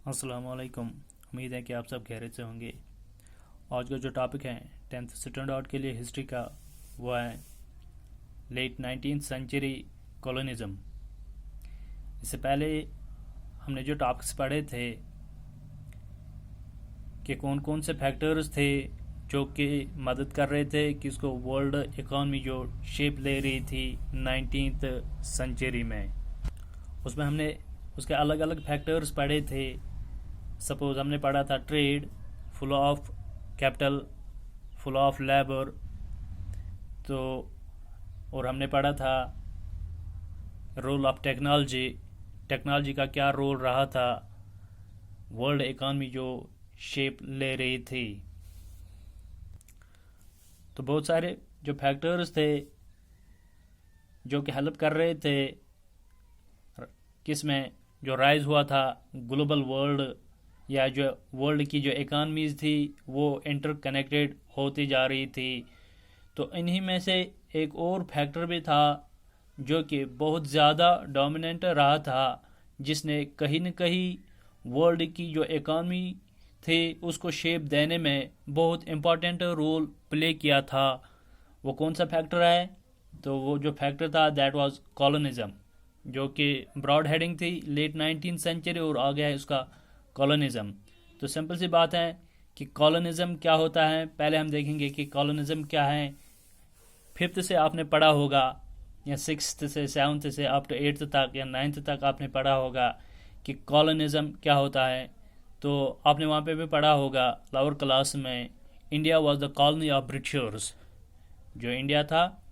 अस्सलामुअलैकुम। उम्मीद है कि आप सब खैरियत से होंगे। आज का जो टॉपिक है 10th स्टैंडर्ड आउट के लिए हिस्ट्री का, वो है लेट 19th सेंचुरी कॉलोनिज़म। इससे पहले हमने जो टॉपिक्स पढ़े थे कि कौन कौन से फैक्टर्स थे जो कि मदद कर रहे थे कि उसको वर्ल्ड इकॉनमी जो शेप ले रही थी 19th सेंचुरी में, उसमें हमने उसके अलग अलग फैक्टर्स पढ़े थे। सपोज हमने पढ़ा था trade, full of capital, full of labour. तो और हमने पढ़ा था रोल ऑफ टेक्नोलॉजी, टेक्नोलॉजी का क्या रोल रहा था वर्ल्ड इकॉनमी जो शेप ले रही थी। तो बहुत सारे जो फैक्टर्स थे जो कि हेल्प कर रहे थे किस में, जो राइज हुआ था ग्लोबल वर्ल्ड, या जो वर्ल्ड की जो इकॉनमीज थी वो इंटरकनेक्टेड होती जा रही थी। तो इन्हीं में से एक और फैक्टर भी था जो कि बहुत ज़्यादा डोमिनेंट रहा था, जिसने कहीं न कहीं वर्ल्ड की जो इकॉनमी थी उसको शेप देने में बहुत इम्पोर्टेंट रोल प्ले किया था। वो कौन सा फैक्टर है? तो वो जो फैक्टर था दैट वाज कॉलोनिज्म, जो कि ब्रॉड हेडिंग थी लेट 19th सेंचुरी और आ गया है उसका कॉलोनिज्म। तो सिंपल सी बात है कि कॉलोनिज्म क्या होता है। पहले हम देखेंगे कि कॉलोनिज्म क्या है। 5th से आपने पढ़ा होगा, या 6th से 7th से अप टू 8th तक या 9th तक आपने पढ़ा होगा कि कॉलोनिज्म क्या होता है। तो आपने वहाँ पे भी पढ़ा होगा लोअर क्लास में, India was the colony of Britishers. जो इंडिया था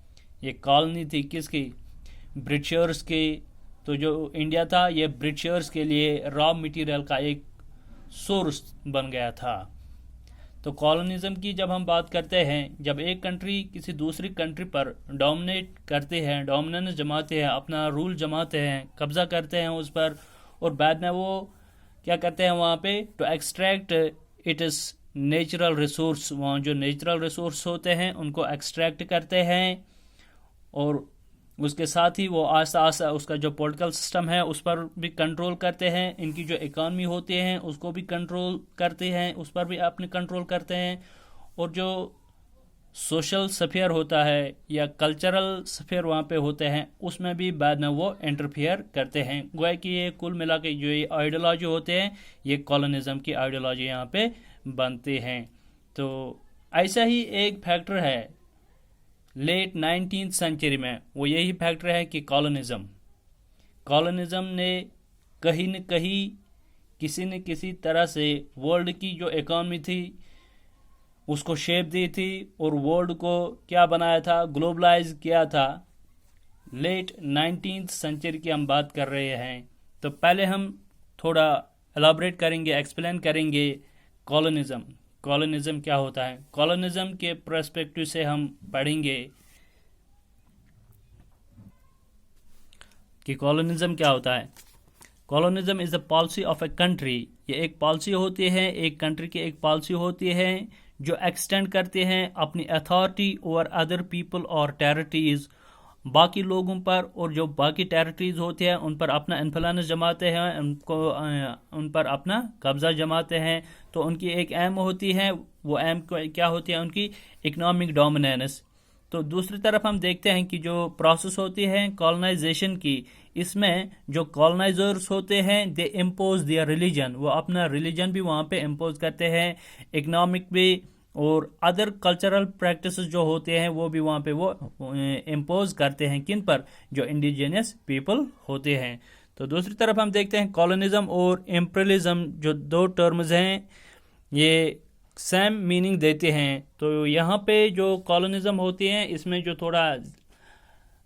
ये कॉलोनी थी किसकी? ब्रिटिशर्स की। तो जो इंडिया था ये ब्रिटिशर्स के लिए रॉ मटेरियल का एक सोर्स बन गया था। तो कॉलोनिज्म की जब हम बात करते हैं, जब एक कंट्री किसी दूसरी कंट्री पर डोमिनेट करते हैं, डोमिनेंस जमाते हैं, अपना रूल जमाते हैं, कब्जा करते हैं उस पर, और बाद में वो क्या करते हैं वहाँ पे to extract it is natural resource. वहाँ जो नेचुरल रिसोर्स होते हैं उनको एक्सट्रैक्ट करते हैं, और उसके साथ ही वो आस्ता आस्ता उसका जो पॉलिटिकल सिस्टम है उस पर भी कंट्रोल करते हैं। इनकी जो इकॉनमी होती है उसको भी कंट्रोल करते हैं, उस पर भी अपने कंट्रोल करते हैं। और जो सोशल स्फीयर होता है या कल्चरल स्फीयर वहाँ पे होते हैं उसमें भी बाद में वो इंटरफियर करते हैं। गोया कि ये कुल मिला के जो ये आइडियोलॉजी होते हैं ये कॉलोनिज्म की आइडियोलॉजी यहाँ पे बनते हैं। तो ऐसा ही एक फैक्टर है लेट 19th सेंचुरी में, वो यही फैक्टर है कि कॉलोनिज्म ने कहीं न कहीं किसी न किसी तरह से वर्ल्ड की जो इकॉनमी थी उसको शेप दी थी, और वर्ल्ड को क्या बनाया था? ग्लोबलाइज किया था। लेट 19th सेंचुरी की हम बात कर रहे हैं। तो पहले हम थोड़ा एलाबरेट करेंगे, एक्सप्लेन करेंगे कॉलोनिज्म। कॉलोनिज्म क्या होता है? कॉलोनिज्म के पर्सपेक्टिव से हम पढ़ेंगे कि कॉलोनिज्म क्या होता है। Colonialism is the policy of a country. ये एक पॉलिसी होती है, एक कंट्री की एक पॉलिसी होती है जो एक्सटेंड करते हैं अपनी अथॉरिटी ओवर अदर पीपल और टेरिटरीज, बाकी लोगों पर, और जो बाकी टेरिटरीज होते हैं उन पर अपना इन्फ्लुएंस जमाते हैं, उनको उन पर अपना कब्जा जमाते हैं। तो उनकी एक एम होती है, वो एम क्या होती है? उनकी इकोनॉमिक डोमिनेंस। तो दूसरी तरफ हम देखते हैं कि जो प्रोसेस होती है कॉलोनाइजेशन की, इसमें जो कॉलोनाइजर्स होते हैं दे इम्पोज दियर रिलीजन, वो अपना रिलीजन भी वहाँ पे इम्पोज करते हैं, इकोनॉमिक भी, और अदर कल्चरल प्रैक्टिस जो होते हैं वो भी वहाँ पे वो इम्पोज करते हैं। किन पर? जो इंडिजिनियस पीपल होते हैं। तो दूसरी तरफ हम देखते हैं कॉलोनिज्म और इम्पीरियलिज्म, जो दो टर्म्स हैं ये सेम मीनिंग देते हैं। तो यहाँ पे जो कॉलोनिज्म होती है इसमें जो थोड़ा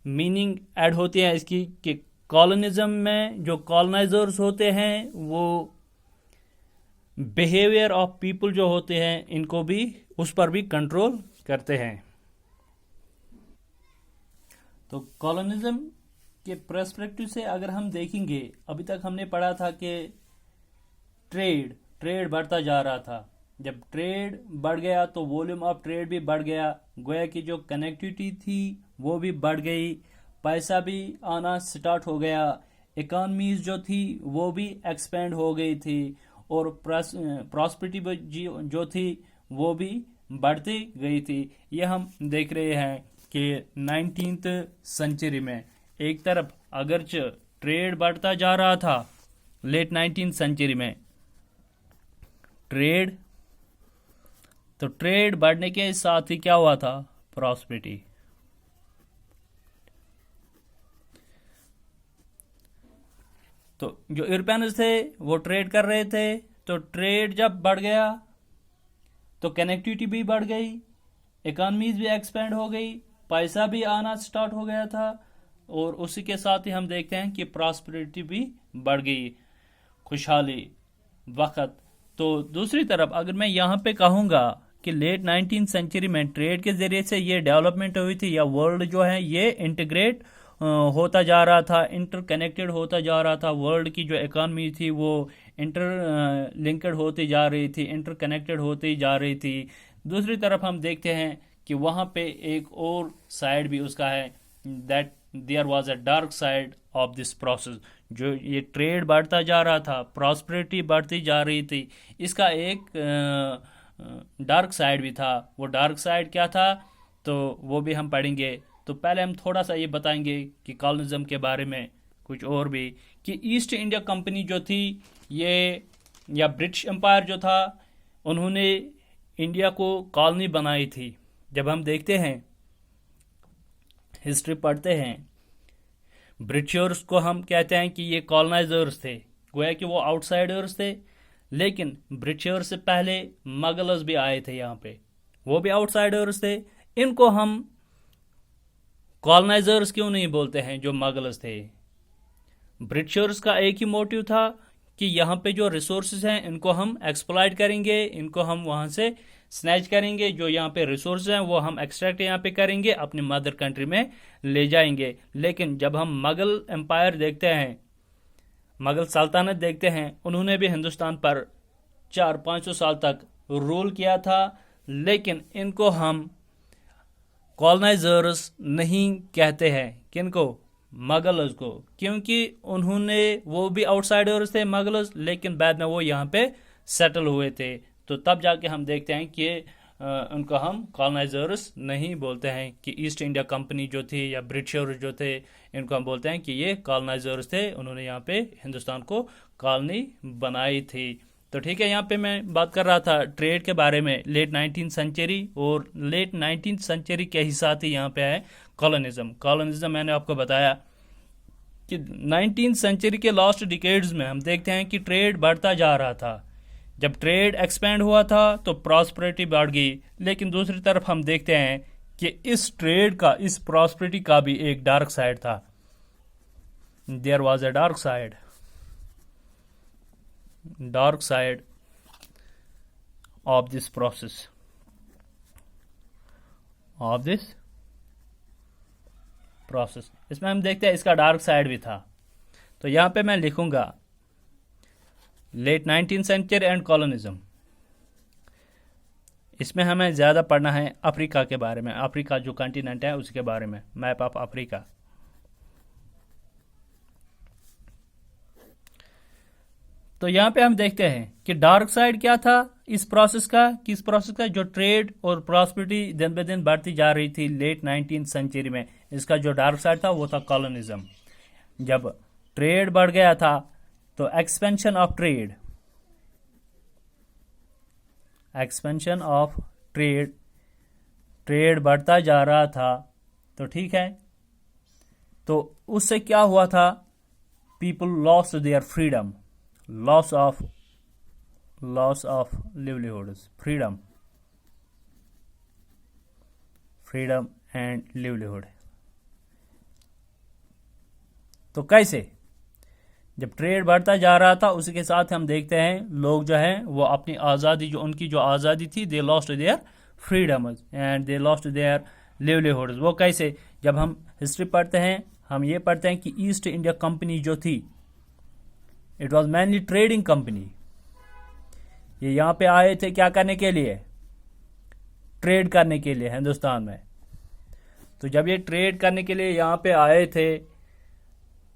मीनिंग ऐड होती है इसकी, कि कॉलोनिज्म में जो कॉलोनाइजर्स होते हैं वो बिहेवियर ऑफ पीपल जो होते हैं इनको भी, उस पर भी कंट्रोल करते हैं। तो कॉलोनिज्म के पर्सपेक्टिव से अगर हम देखेंगे, अभी तक हमने पढ़ा था कि ट्रेड बढ़ता जा रहा था। जब ट्रेड बढ़ गया तो वॉल्यूम ऑफ ट्रेड भी बढ़ गया, गोया कि जो कनेक्टिविटी थी वो भी बढ़ गई, पैसा भी आना स्टार्ट हो गया, इकॉनमीज जो थी वो भी एक्सपेंड हो गई थी, और प्रॉस्पेरिटी जो थी वो भी बढ़ती गई थी। ये हम देख रहे हैं कि 19th सेंचुरी में एक तरफ अगरचे ट्रेड बढ़ता जा रहा था, लेट 19th सेंचुरी में ट्रेड बढ़ने के साथ ही क्या हुआ था, प्रॉस्पेरिटी। तो जो यूरोपियंस थे वो ट्रेड कर रहे थे, तो ट्रेड जब बढ़ गया तो कनेक्टिविटी भी बढ़ गई, इकोनॉमीज भी एक्सपेंड हो गई, पैसा भी आना स्टार्ट हो गया था, और उसी के साथ ही हम देखते हैं कि प्रॉस्पेरिटी भी बढ़ गई, खुशहाली वक्त। तो दूसरी तरफ अगर मैं यहाँ पे कहूँगा कि लेट 19th सेंचुरी में ट्रेड के जरिए से ये डेवलपमेंट हुई थी, या वर्ल्ड जो है ये इंटीग्रेट होता जा रहा था, इंटरकनेक्टेड होता जा रहा था, वर्ल्ड की जो इकॉनमी थी वो लिंक्ड होती जा रही थी, इंटरकनेक्टेड होती जा रही थी। दूसरी तरफ हम देखते हैं कि वहाँ पे एक और साइड भी उसका है, that there was a dark side of this process. जो ये ट्रेड बढ़ता जा रहा था, प्रॉस्पेरिटी बढ़ती जा रही थी, इसका एक डार्क साइड भी था। वो डार्क साइड क्या था, तो वो भी हम पढ़ेंगे। तो पहले हम थोड़ा सा ये बताएंगे कि कॉलोनिज्म के बारे में कुछ और भी, कि ईस्ट इंडिया कंपनी जो थी ये, या ब्रिटिश एम्पायर जो था, उन्होंने इंडिया को कॉलोनी बनाई थी। जब हम देखते हैं, हिस्ट्री पढ़ते हैं, ब्रिटिशर्स को हम कहते हैं कि ये कॉलोनाइजर्स थे, गोया कि वो आउटसाइडर्स थे, लेकिन ब्रिटिशर्स से पहले मगलर्स भी आए थे यहाँ पे, वो भी आउटसाइडर्स थे। इनको हम कॉलोनाइजर्स क्यों नहीं बोलते हैं जो मगलर्स थे? ब्रिटिशर्स का एक ही मोटिव था कि यहाँ पे जो रिसोर्सेज हैं इनको हम एक्सप्लॉइट करेंगे, इनको हम वहाँ से स्नैच करेंगे, जो यहाँ पे रिसोर्स हैं वो हम एक्सट्रैक्ट यहाँ पे करेंगे, अपनी मदर कंट्री में ले जाएंगे। लेकिन जब हम मुगल एम्पायर देखते हैं, मुगल सल्तनत देखते हैं, उन्होंने भी हिंदुस्तान पर 400-500 साल तक रूल किया था, लेकिन इनको हम कॉलोनाइजर्स नहीं कहते हैं। किनको? मगलर्स को, क्योंकि उन्होंने, वो भी आउटसाइडर्स थे मगलर्स, लेकिन बाद में वो यहाँ पे सेटल हुए थे। तो तब जाके हम देखते हैं कि उनको हम कॉलोनाइजर्स नहीं बोलते हैं, कि ईस्ट इंडिया कंपनी जो थी या ब्रिटिशर्स जो थे, इनको हम बोलते हैं कि ये कॉलोनाइजर्स थे, उन्होंने यहाँ पे हिंदुस्तान को कॉलोनी बनाई थी। तो ठीक है, यहाँ पे मैं बात कर रहा था ट्रेड के बारे में, लेट 19th सेंचुरी, और लेट 19th सेंचुरी के ही साथ ही यहाँ पे है कॉलोनिज्म। मैंने आपको बताया कि 19th सेंचुरी के लास्ट डिकेड्स में हम देखते हैं कि ट्रेड बढ़ता जा रहा था। जब ट्रेड एक्सपेंड हुआ था तो प्रॉस्पेरिटी बढ़ गई, लेकिन दूसरी तरफ हम देखते हैं कि इस ट्रेड का, इस प्रॉस्पेरिटी का भी एक डार्क साइड था। There was a dark side of this process, इसमें हम देखते हैं इसका डार्क साइड भी था। तो यहां पे मैं लिखूंगा late 19th century and colonialism. इसमें हमें ज़्यादा पढ़ना है अफ्रीका के बारे में, अफ्रीका जो कॉन्टिनेंट है उसके बारे में, मैप ऑफ अफ्रीका। तो यहाँ पे हम देखते हैं कि डार्क साइड क्या था इस प्रोसेस का, जो ट्रेड और प्रॉस्पेरिटी दिन ब दिन बढ़ती जा रही थी लेट 19th सेंचुरी में, इसका जो डार्क साइड था वो था कॉलोनिज्म। जब ट्रेड बढ़ गया था तो एक्सपेंशन ऑफ ट्रेड बढ़ता जा रहा था। तो ठीक है, तो उससे क्या हुआ था, people lost their freedom, loss of livelihoods, freedom and livelihood. तो कैसे? जब ट्रेड बढ़ता जा रहा था उसी के साथ हम देखते हैं लोग जो हैं वो अपनी आज़ादी, जो उनकी जो आज़ादी थी, they lost their freedom and they lost their livelihoods. वो कैसे? जब हम हिस्ट्री पढ़ते हैं, हम ये पढ़ते हैं कि ईस्ट इंडिया कंपनी जो थी, it was mainly trading company. ये यहाँ पे आए थे क्या करने के लिए? ट्रेड करने के लिए हिंदुस्तान में। तो जब ये ट्रेड करने के लिए यहाँ पे आए थे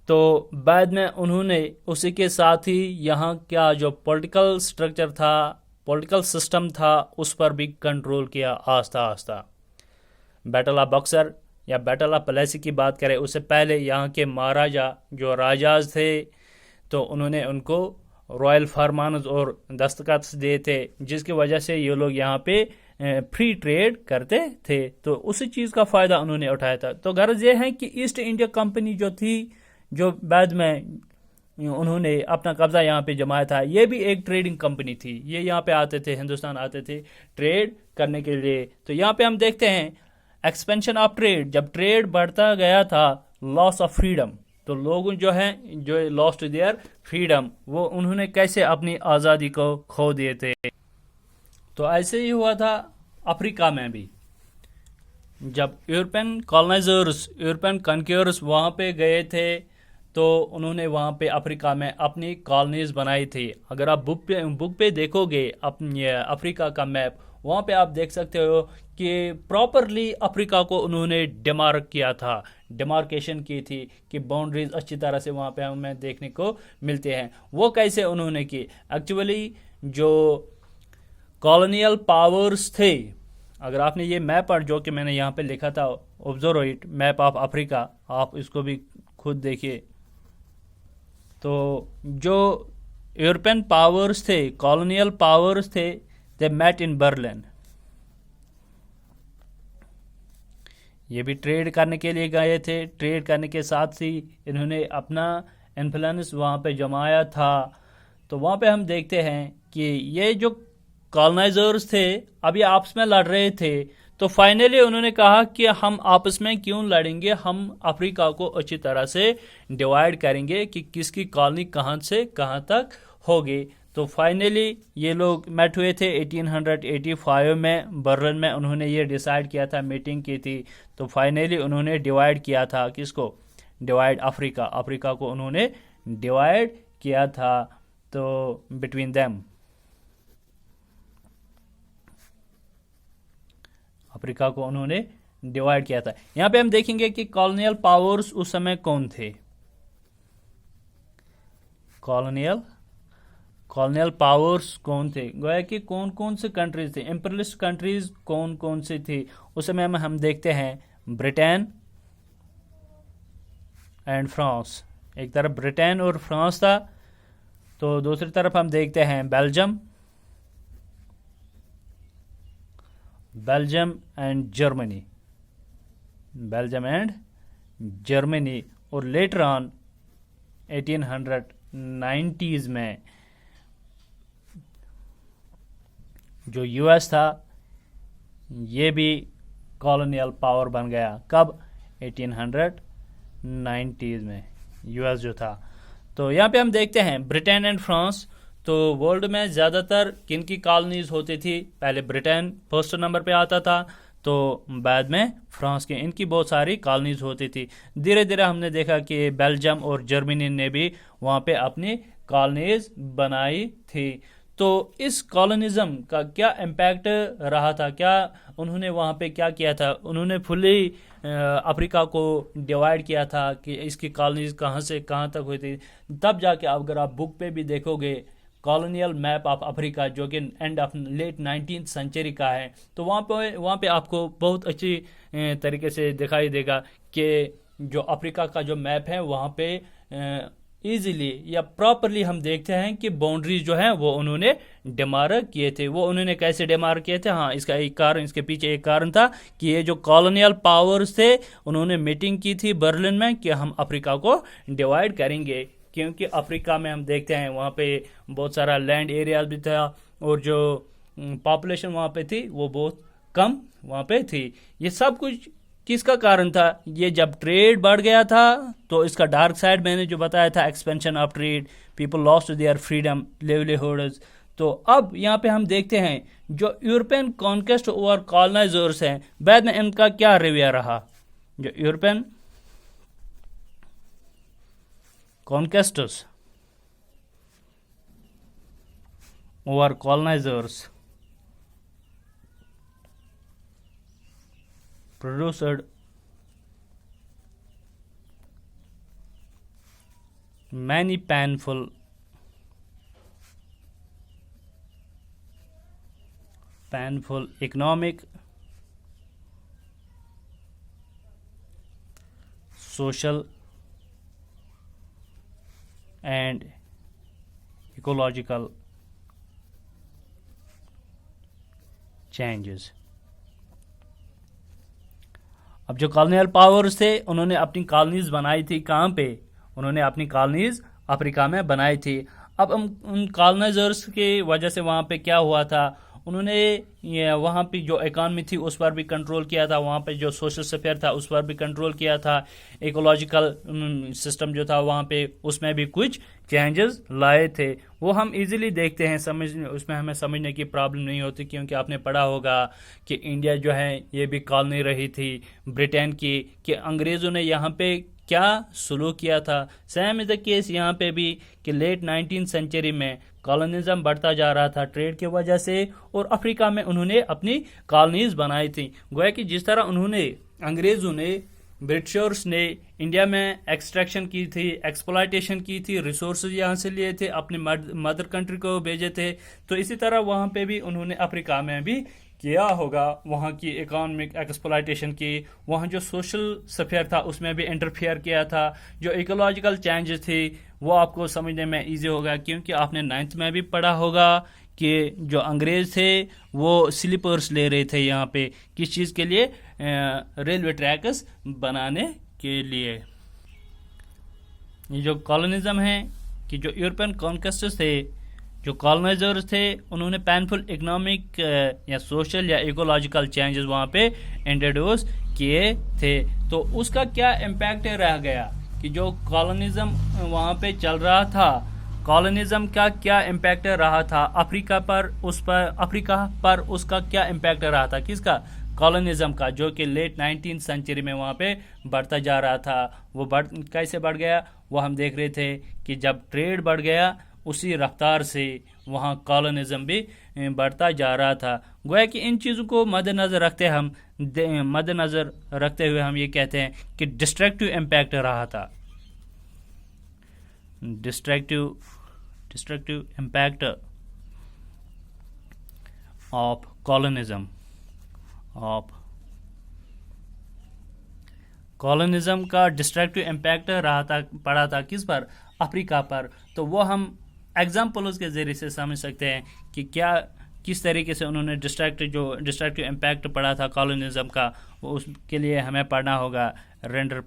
तो बाद में उन्होंने उसी के साथ ही यहाँ क्या जो पॉलिटिकल स्ट्रक्चर था, पॉलिटिकल सिस्टम था, उस पर भी कंट्रोल किया आस्ता आस्ता। बैटल ऑफ बक्सर या बैटल ऑफ प्लेसी की बात करें, उससे पहले यहाँ के महाराजा जो राजाज थे, तो उन्होंने उनको रॉयल फरमानस और दस्तखत दिए थे, जिसकी वजह से ये लोग यहाँ पे फ्री ट्रेड करते थे। तो उसी चीज़ का फ़ायदा उन्होंने उठाया था। तो गर्ज ये है कि ईस्ट इंडिया कंपनी जो थी, जो बाद में उन्होंने अपना कब्जा यहाँ पे जमाया था, ये भी एक ट्रेडिंग कंपनी थी। ये यहाँ पे आते थे, हिंदुस्तान आते थे ट्रेड करने के लिए। तो यहाँ पे हम देखते हैं एक्सपेंशन ऑफ ट्रेड। जब ट्रेड बढ़ता गया था, लॉस ऑफ फ्रीडम, तो लोग जो हैं जो लॉस्ट देयर फ्रीडम, वो उन्होंने कैसे अपनी आज़ादी को खो दिए थे। तो ऐसे ही हुआ था अफ्रीका में भी। जब यूरोपियन कॉलोनाइजर्स, यूरोपियन कॉन्क्यूरर्स वहाँ पे गए थे, तो उन्होंने वहाँ पे अफ्रीका में अपनी कॉलोनीज बनाई थी। अगर आप बुक पे देखोगे अपनी अफ्रीका का मैप, वहाँ पे आप देख सकते हो कि प्रॉपरली अफ्रीका को उन्होंने डिमार्क किया था, डिमार्केशन की थी कि बाउंड्रीज अच्छी तरह से वहाँ पे हमें देखने को मिलते हैं। वो कैसे उन्होंने की? एक्चुअली जो कॉलोनियल पावर्स थे, अगर आपने ये मैप पर जो कि मैंने यहाँ पे लिखा था, observe it, map of Africa, आप इसको भी खुद देखिए। तो जो यूरोपियन पावर्स थे, कॉलोनियल पावर्स थे, दे मेट इन बर्लिन। ये भी ट्रेड करने के लिए गए थे। ट्रेड करने के साथ ही इन्होंने अपना इन्फ्लुएंस वहाँ पे जमाया था। तो वहाँ पे हम देखते हैं कि ये जो कॉलोनाइजर्स थे अभी आपस में लड़ रहे थे, तो फाइनली उन्होंने कहा कि हम आपस में क्यों लड़ेंगे, हम अफ्रीका को अच्छी तरह से डिवाइड करेंगे कि किसकी कॉलोनी कहाँ से कहाँ तक होगी। तो फाइनली ये लोग मेट हुए थे 1885 में बर्लिन में। उन्होंने ये डिसाइड किया था, मीटिंग की थी। तो फाइनली उन्होंने डिवाइड किया था, किसको डिवाइड? अफ्रीका। अफ्रीका को उन्होंने डिवाइड किया था, तो बिटवीन देम अफ्रीका को उन्होंने डिवाइड किया था। यहां पे हम देखेंगे कि कॉलोनियल पावर्स उस समय कौन थे। कॉलोनियल पावर्स कौन थे? गोया कि कौन कौन से कंट्रीज थे, इंपीरियलिस्ट कंट्रीज कौन कौन सी थी उस समय में हम देखते हैं। ब्रिटेन एंड फ्रांस, एक तरफ ब्रिटेन और फ्रांस था, तो दूसरी तरफ हम देखते हैं Belgium and Germany, Belgium and Germany. और लेटर ऑन 1890s में जो यूएस था, ये भी कॉलोनियल पावर बन गया। कब? 1890s में यूएस जो था। तो यहाँ पे हम देखते हैं ब्रिटेन एंड फ्रांस। तो वर्ल्ड में ज़्यादातर किन की कॉलोनीज होती थी? पहले ब्रिटेन फर्स्ट नंबर पे आता था, तो बाद में फ्रांस के, इनकी बहुत सारी कॉलोनीज होती थी। धीरे धीरे हमने देखा कि बेल्जियम और जर्मनी ने भी वहाँ पे अपनी कॉलोनीज बनाई थी। तो इस कॉलोनिज्म का क्या इम्पैक्ट रहा था, क्या उन्होंने वहाँ पे क्या किया था? उन्होंने फुली अफ्रीका को डिवाइड किया था कि इसकी कॉलोनीज कहाँ से कहाँ तक हुई थी। तब जाके अगर आप बुक पे भी देखोगे कॉलोनियल मैप ऑफ अफ्रीका, जो कि end of late 19th century का है, तो वहाँ पे आपको बहुत अच्छी तरीके से दिखाई देगा कि जो अफ्रीका का जो मैप है वहाँ पे इजीली या प्रॉपरली हम देखते हैं कि बाउंड्रीज जो हैं वो उन्होंने डिमार्क किए थे। वो उन्होंने कैसे डिमार्क किए थे? हाँ, इसका एक कारण, इसके पीछे एक कारण था कि ये जो कॉलोनियल पावर्स थे, उन्होंने मीटिंग की थी बर्लिन में कि हम अफ्रीका को डिवाइड करेंगे। क्योंकि अफ्रीका में हम देखते हैं वहाँ पे बहुत सारा लैंड एरिया भी था, और जो पॉपुलेशन वहाँ पे थी वो बहुत कम वहाँ पे थी। ये सब कुछ किसका कारण था? ये जब ट्रेड बढ़ गया था, तो इसका डार्क साइड मैंने जो बताया था, expansion of trade, people lost their freedom, livelihoods. तो अब यहाँ पे हम देखते हैं जो यूरोपियन कॉन्क्वेस्ट ओवर कॉलोनाइजर्स हैं, बाद में इनका क्या रवैया रहा। जो European conquestors over colonizers produced many painful economic, social and ecological changes. अब जो कॉलोनियल पावर्स थे उन्होंने अपनी कॉलोनीज बनाई थी कहाँ पे? उन्होंने अपनी कॉलोनीज अफ्रीका में बनाई थी. अब उन कॉलोनाइजर्स की वजह से वहाँ पे क्या हुआ था, उन्होंने वहाँ पे जो इकॉनमी थी उस पर भी कंट्रोल किया था, वहाँ पे जो सोशल स्फीयर था उस पर भी कंट्रोल किया था, इकोलॉजिकल सिस्टम जो था वहाँ पे उसमें भी कुछ चेंजेस लाए थे. वो हम इजीली देखते हैं, उसमें हमें समझने की प्रॉब्लम नहीं होती, क्योंकि आपने पढ़ा होगा कि इंडिया जो है ये भी कॉलोनी रही थी ब्रिटेन की, कि अंग्रेज़ों ने यहाँ पे क्या सलूक किया था. सेम इज द केस यहाँ पे भी कि लेट 19th सेंचुरी में कॉलोनिज्म बढ़ता जा रहा था ट्रेड की वजह से, और अफ्रीका में उन्होंने अपनी कॉलोनीज बनाई थी. गोया कि जिस तरह उन्होंने अंग्रेज़ों ने, ब्रिटिशर्स ने इंडिया में एक्सट्रैक्शन की थी, एक्सप्लॉयटेशन की थी, रिसोर्सेज यहाँ से लिए थे, अपने मदर कंट्री को भेजे थे, तो इसी तरह वहाँ पे भी उन्होंने अफ्रीका में भी किया होगा. वहाँ की इकोनॉमिक एक्सप्लॉयटेशन की, वहाँ जो सोशल स्फीयर था उसमें भी इंटरफियर किया था. जो इकोलॉजिकल चेंजेस थी वो आपको समझने में इजी होगा, क्योंकि आपने 9th में भी पढ़ा होगा कि जो अंग्रेज थे वो स्लीपर्स ले रहे थे यहाँ पे, किस चीज़ के लिए? रेलवे ट्रैक्स बनाने के लिए. ये जो कॉलोनिज्म है कि जो यूरोपियन कॉन्क्वेस्टर्स थे, जो कॉलोनाइजर्स थे, उन्होंने पेनफुल इकोनॉमिक या सोशल या इकोलॉजिकल चेंजेस वहाँ पे इंट्रोड्यूस किए थे. तो उसका क्या इम्पैक्ट रह गया कि जो कॉलोनिज्म वहाँ पे चल रहा था, कॉलोनिज्म का क्या इम्पैक्ट रहा था अफ्रीका पर उसका क्या इम्पैक्ट रहा था? किसका? कॉलोनिज्म का, जो कि लेट 19th सेंचुरी में वहाँ पे बढ़ता जा रहा था. वो कैसे बढ़ गया? वो हम देख रहे थे कि जब ट्रेड बढ़ गया उसी रफ्तार से वहाँ कॉलोनिज्म भी बढ़ता जा रहा था. गोया कि इन चीज़ों को मद्देनज़र रखते हुए हम ये कहते हैं कि डिस्ट्रक्टिव इम्पैक्ट रहा था. डिस्ट्रक्टिव इम्पैक्ट ऑफ कॉलोनिज्म का डिस्ट्रक्टिव इम्पैक्ट पड़ा था किस पर? अफ्रीका पर. तो वो हम एग्जाम्पल्स के ज़रिए से समझ सकते हैं कि किस तरीके से उन्होंने डिस्ट्रक्टिव इम्पैक्ट पड़ा था कॉलोनिज्म का. उसके लिए हमें पढ़ना होगा रेंडर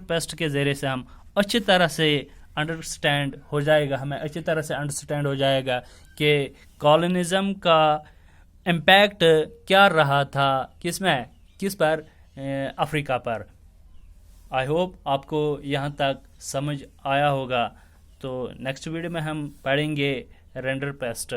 पेस्ट के ज़रिए से हम अच्छी तरह से अंडरस्टैंड हो जाएगा कि कॉलोनिज्म का इम्पैक्ट क्या रहा था, किस पर? अफ्रीका पर. आई होप आपको यहाँ तक समझ आया होगा. तो नेक्स्ट वीडियो में हम पढ़ेंगे रेंडर पेस्ट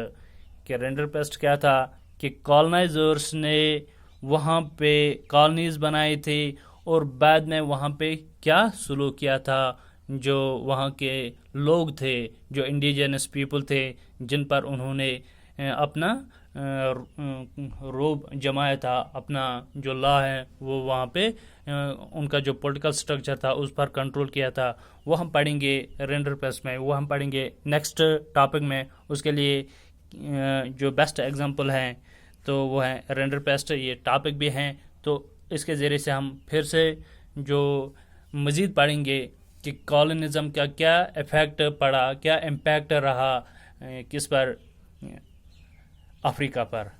क्या था, कि कॉलोनाइजर्स ने वहाँ पे कॉलोनीज बनाई थी और बाद में वहाँ पे क्या सलूक किया था जो वहाँ के लोग थे, जो इंडिजिनस पीपल थे, जिन पर उन्होंने अपना रोब जमाया था, अपना जो लॉ है वो वहाँ पे उनका जो पॉलिटिकल स्ट्रक्चर था उस पर कंट्रोल किया था. वो हम पढ़ेंगे रेंडर पेस्ट में, वो हम पढ़ेंगे नेक्स्ट टॉपिक में. उसके लिए जो बेस्ट एग्जांपल हैं तो वो है रेंडर पेस्ट. ये टॉपिक भी हैं, तो इसके ज़रिए से हम फिर से जो मज़ीद पढ़ेंगे कि कॉलोनिज्म का क्या इफ़ेक्ट पड़ा, क्या इम्पैक्ट रहा किस पर? अफ्रीका पर.